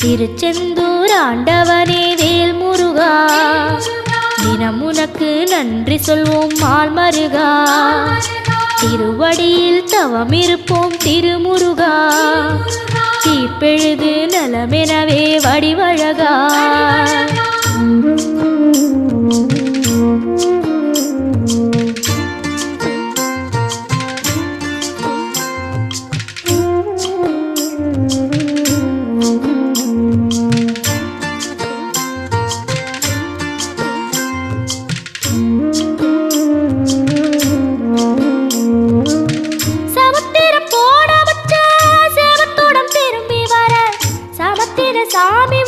திருச்செந்தூர் ஆண்டவனே வேல் முருகா, தினம் உனக்கு நன்றி சொல்வோம் மால் மருகா. திருவடியில் தவம் இருப்போம் திருமுருகா, தீப்பெழுது நலமெனவே வடிவழகா. சாமி